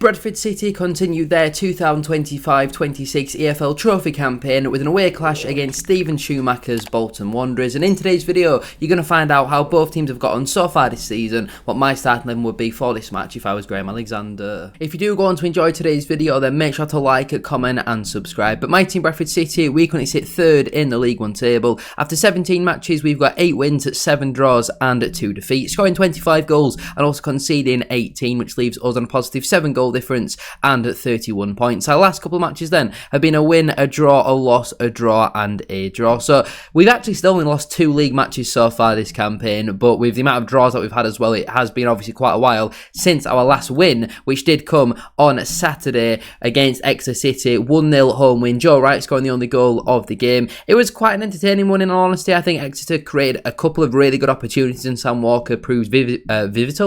Bradford City continued their 2025-26 EFL Trophy campaign with an away clash against Stephen Schumacher's Bolton Wanderers, and in today's video you're going to find out how both teams have got on so far this season, what my starting 11 would be for this match if I was Graham Alexander. If you do go on to enjoy today's video, then make sure to like, comment and subscribe. But my team Bradford City, we currently sit third in the League One table. After 17 matches we've got 8 wins, 7 draws and 2 defeats, scoring 25 goals and also conceding 18, which leaves us on a positive 7 goal difference and 31 points. Our last couple of matches then have been a win, a draw, a loss, a draw and a draw. So we've actually still only lost 2 league matches so far this campaign, but with the amount of draws that we've had as well, it has been obviously quite a while since our last win, which did come on Saturday against Exeter City. 1-0 home win, Joe Wright scoring the only goal of the game. It was quite an entertaining one in all honesty. I think Exeter created a couple of really good opportunities and Sam Walker proved vital.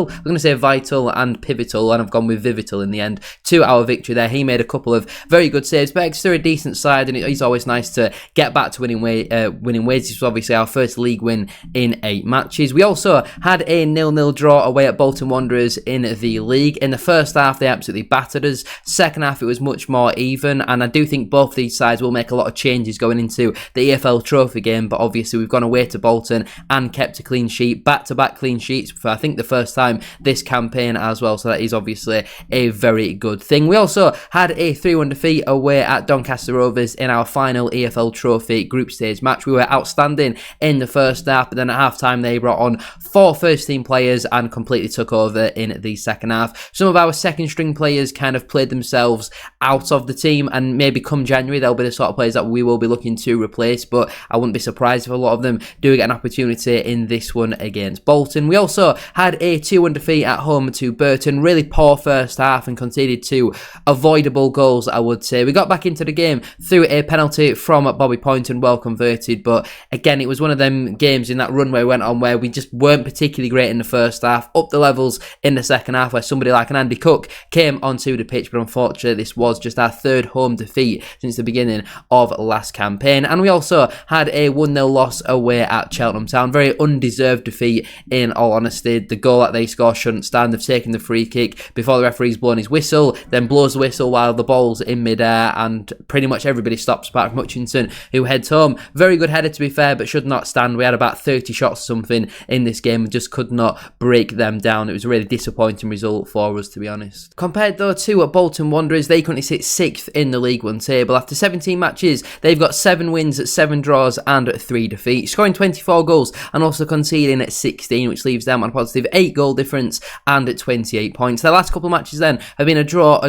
I'm going to say vital and pivotal, and I've gone with vital in the end to our victory there. He made a couple of very good saves, but Exeter a decent side, and it's always nice to get back to winning ways. This was obviously our first league win in 8 matches. We also had a 0-0 draw away at Bolton Wanderers in the league. In the first half, they absolutely battered us. Second half, it was much more even, and I do think both these sides will make a lot of changes going into the EFL Trophy game, but obviously we've gone away to Bolton and kept a clean sheet, back-to-back clean sheets for I think the first time this campaign as well, so that is obviously a very good thing. We also had a 3-1 defeat away at Doncaster Rovers in our final EFL Trophy group stage match. We were outstanding in the first half, but then at half time they brought on 4 first team players and completely took over in the second half. Some of our second string players kind of played themselves out of the team, and maybe come January they'll be the sort of players that we will be looking to replace, but I wouldn't be surprised if a lot of them do get an opportunity in this one against Bolton. We also had a 2-1 defeat at home to Burton. Really poor first half and conceded 2 avoidable goals, I would say. We got back into the game through a penalty from Bobby Poynton, well converted, but again it was one of them games in that run where we went on where we just weren't particularly great in the first half, up the levels in the second half where somebody like an Andy Cook came onto the pitch, but unfortunately this was just our 3rd home defeat since the beginning of last campaign. And we also had a 1-0 loss away at Cheltenham Town. Very undeserved defeat in all honesty. The goal that they score shouldn't stand. They've taken the free kick before the referee's blown his whistle, then blows the whistle while the ball's in mid-air, and pretty much everybody stops apart from Hutchinson, who heads home. Very good header to be fair, but should not stand. We had about 30 shots or something in this game and just could not break them down. It was a really disappointing result for us, to be honest. Compared though to Bolton Wanderers, they currently sit 6th in the League One table. After 17 matches, they've got 7 wins, 7 draws and 3 defeats, scoring 24 goals and also conceding at 16, which leaves them on a positive 8 goal difference and 28 points. Their last couple of matches then have been a draw,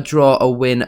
a win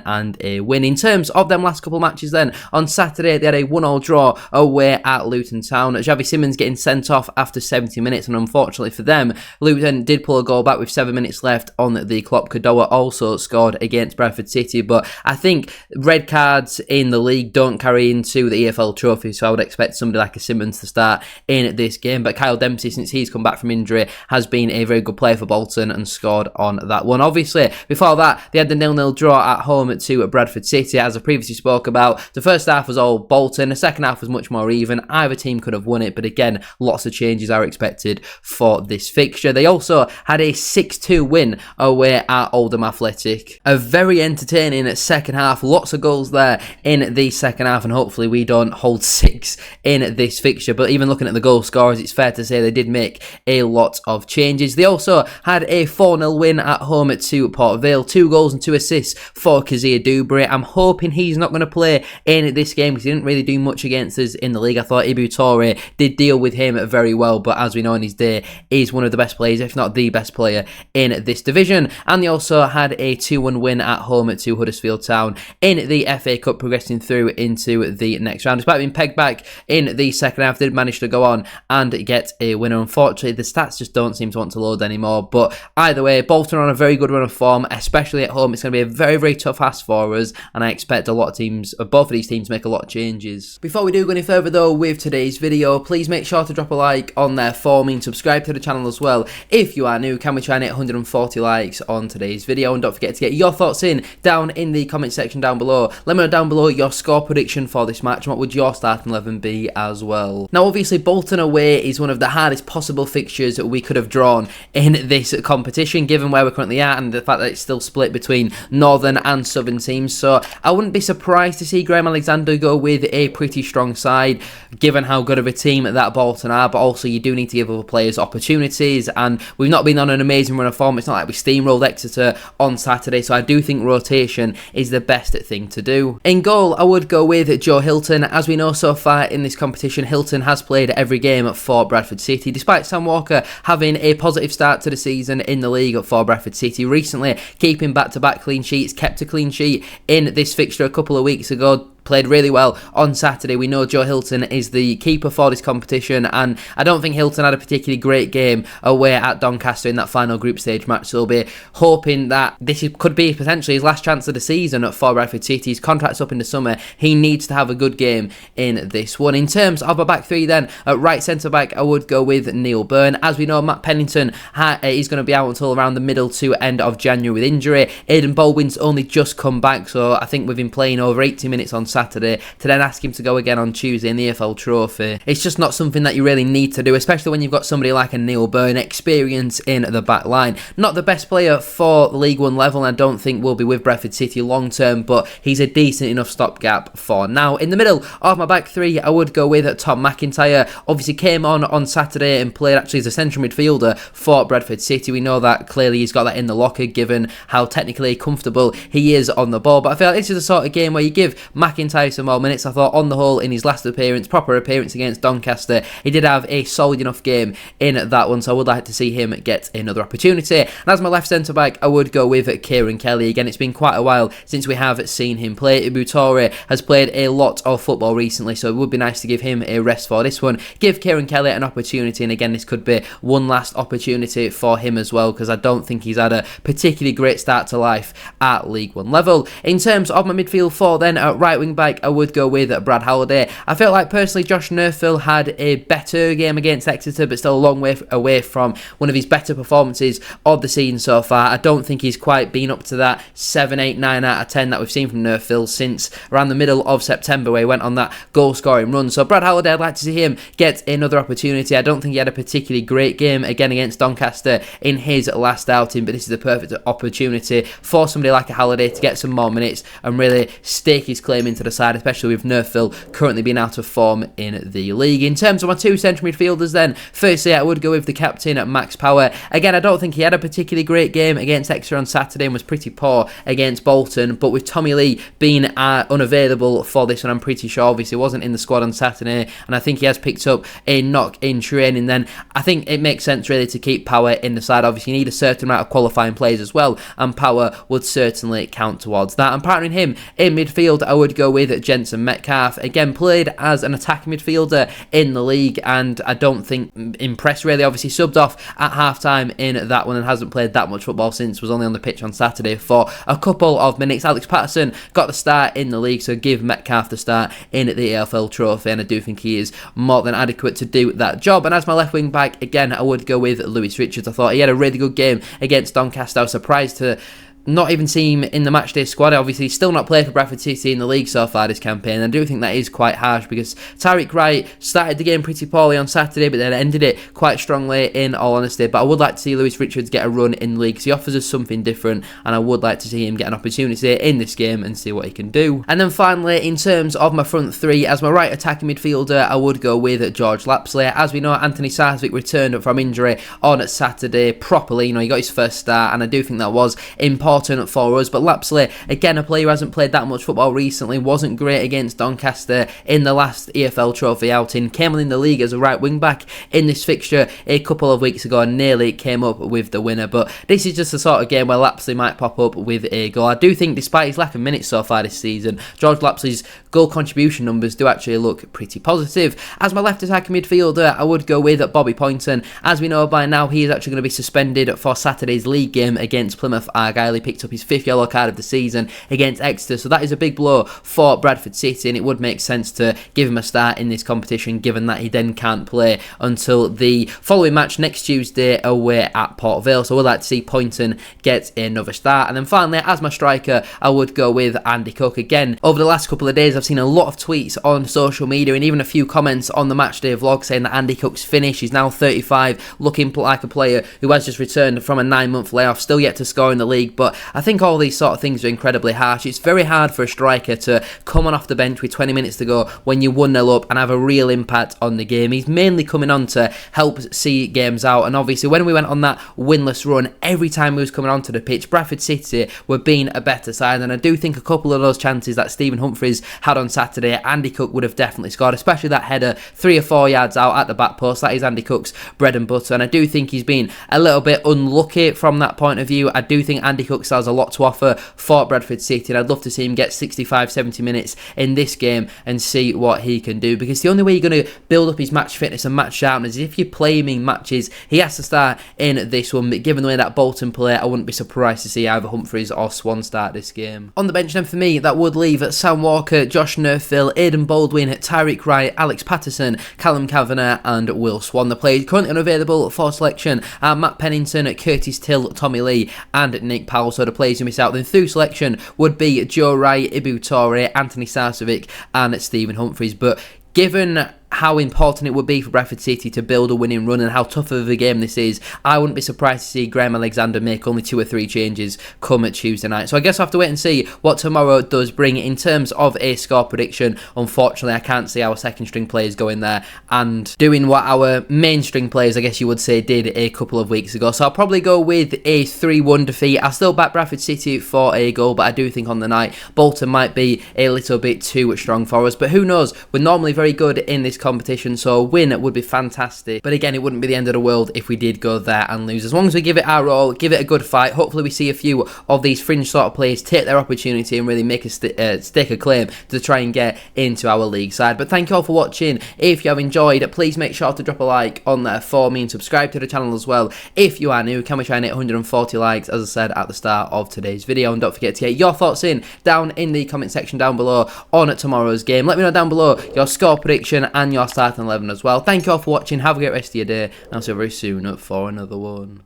and a win. In terms of them last couple of matches then, on Saturday they had a 1-1 draw away at Luton Town. Xavi Simons getting sent off after 70 minutes, and unfortunately for them, Luton did pull a goal back with 7 minutes left on the clock. Kadoa also scored against Bradford City, but I think red cards in the league don't carry into the EFL Trophy, so I would expect somebody like a Simons to start in this game. But Kyle Dempsey, since he's come back from injury, has been a very good player for Bolton and scored on that one. Obviously, before that, they had the 0-0 draw at home to Bradford City. As I previously spoke about, the first half was all Bolton, the second half was much more even. Either team could have won it, but again, lots of changes are expected for this fixture. They also had a 6-2 win away at Oldham Athletic. A very entertaining second half, lots of goals there in the second half, and hopefully we don't hold 6 in this fixture. But even looking at the goal scorers, it's fair to say they did make a lot of changes. They also had a 4-0 win at home to Port Vale, 2 goals and 2 assists for cozier-duberry. I'm hoping he's not going to play in this game because he didn't really do much against us in the league. I thought Ibu Toure did deal with him very well, but as we know in his day, he's one of the best players, if not the best player in this division. And they also had a 2-1 win at home to Huddersfield Town in the FA Cup, progressing through into the next round. Despite being pegged back in the second half, they did manage to go on and get a winner. Unfortunately, the stats just don't seem to want to load anymore, but either way, Bolton are on a very good run of form, especially at home. It's going to be a very, very tough ask for us, and I expect a lot of teams, both of these teams, to make a lot of changes. Before we do go any further though with today's video, please make sure to drop a like on there for me and subscribe to the channel as well if you are new. Can we try and hit 140 likes on today's video? And don't forget to get your thoughts down in the comment section down below. Let me know down below your score prediction for this match and what would your starting 11 be as well. Now obviously Bolton away is one of the hardest possible fixtures that we could have drawn in this competition, given where we're currently at and the fact that it's still split between northern and southern teams. So I wouldn't be surprised to see Graham Alexander go with a pretty strong side, given how good of a team that Bolton are. But also you do need to give other players opportunities, and we've not been on an amazing run of form. It's not like we steamrolled Exeter on Saturday, so I do think rotation is the best thing to do. In goal, I would go with Joe Hilton. As we know so far in this competition, Hilton has played every game for Bradford City, despite Sam Walker having a positive start to the season in the league for Bradford City recently, keeping back-to-back clean sheets, kept a clean sheet in this fixture a couple of weeks ago. Played really well on Saturday. We know Joe Hilton is the keeper for this competition, and I don't think Hilton had a particularly great game away at Doncaster in that final group stage match, so we'll be hoping that this could be potentially his last chance of the season for Bradford City. His contract's up in the summer. He needs to have a good game in this one. In terms of a back three then, at right centre-back, I would go with Neil Byrne. As we know, Matt Pennington is going to be out until around the middle to end of January with injury. Aidan Baldwin's only just come back, so I think with him playing over 80 minutes on Saturday, to then ask him to go again on Tuesday in the EFL Trophy, it's just not something that you really need to do, especially when you've got somebody like a Neil Byrne, experience in the back line. Not the best player for League One level, and I don't think will be with Bradford City long term, but he's a decent enough stopgap for now. In the middle of my back three, I would go with Tom McIntyre. Obviously came on Saturday and played actually as a central midfielder for Bradford City. We know that clearly he's got that in the locker, given how technically comfortable he is on the ball, but I feel like this is the sort of game where you give McIntyre some more minutes. I thought on the whole, in his last proper appearance against Doncaster, he did have a solid enough game in that one, so I would like to see him get another opportunity. And as my left centre back, I would go with Kieran Kelly. Again, it's been quite a while since we have seen him play. Ibutore has played a lot of football recently, so it would be nice to give him a rest for this one. Give Kieran Kelly an opportunity, and again, this could be one last opportunity for him as well, because I don't think he's had a particularly great start to life at League One level. In terms of my midfield four then, at right wing back, I would go with Brad Halliday. I felt like personally Josh Nerfil had a better game against Exeter, but still a long way away from one of his better performances of the season so far. I don't think he's quite been up to that 7, 8, 9 out of 10 that we've seen from Nerfil since around the middle of September, where he went on that goal scoring run. So Brad Halliday, I'd like to see him get another opportunity. I don't think he had a particularly great game again against Doncaster in his last outing, but this is the perfect opportunity for somebody like a Halliday to get some more minutes and really stake his claim into the side, especially with Nerfil currently being out of form in the league. In terms of my two central midfielders then, firstly I would go with the captain at Max Power. Again, I don't think he had a particularly great game against Exeter on Saturday and was pretty poor against Bolton, but with Tommy Lee being unavailable for this one, I'm pretty sure obviously wasn't in the squad on Saturday, and I think he has picked up a knock in training, then I think it makes sense really to keep Power in the side. Obviously you need a certain amount of qualifying players as well, and Power would certainly count towards that. And partnering him in midfield, I would go with Jensen Metcalf. Again, played as an attacking midfielder in the league, and I don't think impressed really. Obviously subbed off at half-time in that one and hasn't played that much football since, was only on the pitch on Saturday for a couple of minutes. Alex Patterson got the start in the league, so give Metcalf the start in the EFL Trophy, and I do think he is more than adequate to do that job. And as my left wing back, again, I would go with Lewis Richards. I thought he had a really good game against Doncaster. I was surprised to not even see him in the matchday squad. Obviously, he's still not played for Bradford City in the league so far this campaign. I do think that is quite harsh, because Tariq Wright started the game pretty poorly on Saturday, but then ended it quite strongly, in all honesty. But I would like to see Lewis Richards get a run in the league, because he offers us something different, and I would like to see him get an opportunity in this game and see what he can do. And then finally, in terms of my front three, as my right attacking midfielder, I would go with George Lapsley. As we know, Anthony Sarswick returned from injury on Saturday properly. You know, he got his first start, and I do think that was important for us. But Lapsley, again, a player who hasn't played that much football recently, wasn't great against Doncaster in the last EFL Trophy outing, came on in the league as a right wing back in this fixture a couple of weeks ago and nearly came up with the winner. But this is just the sort of game where Lapsley might pop up with a goal. I do think, despite his lack of minutes so far this season, George Lapsley's goal contribution numbers do actually look pretty positive. As my left attacking midfielder, I would go with Bobby Poynton. As we know by now, he is actually going to be suspended for Saturday's league game against Plymouth Argyle. He picked up his 5th yellow card of the season against Exeter, so that is a big blow for Bradford City, and it would make sense to give him a start in this competition, given that he then can't play until the following match next Tuesday away at Port Vale. So we'd like to see Poynton get another start. And then finally, as my striker, I would go with Andy Cook. Again, over the last couple of days, I've seen a lot of tweets on social media and even a few comments on the matchday vlog saying that Andy Cook's finished. He's now 35, looking like a player who has just returned from a 9-month layoff, still yet to score in the league, but but I think all these sort of things are incredibly harsh. It's very hard for a striker to come on off the bench with 20 minutes to go when you're 1-0 up and have a real impact on the game. He's mainly coming on to help see games out, and obviously when we went on that winless run, every time we was coming onto the pitch, Bradford City were being a better side, and I do think a couple of those chances that Stephen Humphreys had on Saturday, Andy Cook would have definitely scored, especially that header 3 or 4 yards out at the back post. That is Andy Cook's bread and butter, and I do think he's been a little bit unlucky from that point of view. I do think Andy Cook still has a lot to offer for Bradford City, and I'd love to see him get 65-70 minutes in this game and see what he can do, because the only way you're going to build up his match fitness and match sharpness is if you play him in matches. He has to start in this one, but given the way that Bolton play, I wouldn't be surprised to see either Humphreys or Swan start this game. On the bench then for me, that would leave Sam Walker, Josh Nerfield, Aidan Baldwin, Tyreek Wright, Alex Patterson, Callum Kavanagh and Will Swan. The players currently unavailable for selection are Matt Pennington, Curtis Till, Tommy Lee and Nick Powell. So the players who miss out then through selection would be Joe Wright, Ibu Torre, Anthony Sarcevic and Stephen Humphreys. But given how important it would be for Bradford City to build a winning run and how tough of a game this is, I wouldn't be surprised to see Graham Alexander make only 2 or 3 changes come at Tuesday night. So I guess I'll have to wait and see what tomorrow does bring in terms of a score prediction. Unfortunately, I can't see our second string players going there and doing what our main string players, I guess you would say, did a couple of weeks ago. So I'll probably go with a 3-1 defeat. I'll still back Bradford City for a goal, but I do think on the night Bolton might be a little bit too strong for us. But who knows? We're normally very good in this competition, so a win would be fantastic. But again, it wouldn't be the end of the world if we did go there and lose. As long as we give it our all, give it a good fight, hopefully we see a few of these fringe sort of players take their opportunity and really make a stake a claim to try and get into our league side. But thank you all for watching. If you have enjoyed, please make sure to drop a like on there for me and subscribe to the channel as well if you are new. Can we try and hit 140 likes, as I said at the start of today's video? And don't forget to get your thoughts in down in the comment section down below on tomorrow's game. Let me know down below your score prediction and your starting 11 as well. Thank you all for watching. Have a great rest of your day, and I'll see you very soon for another one.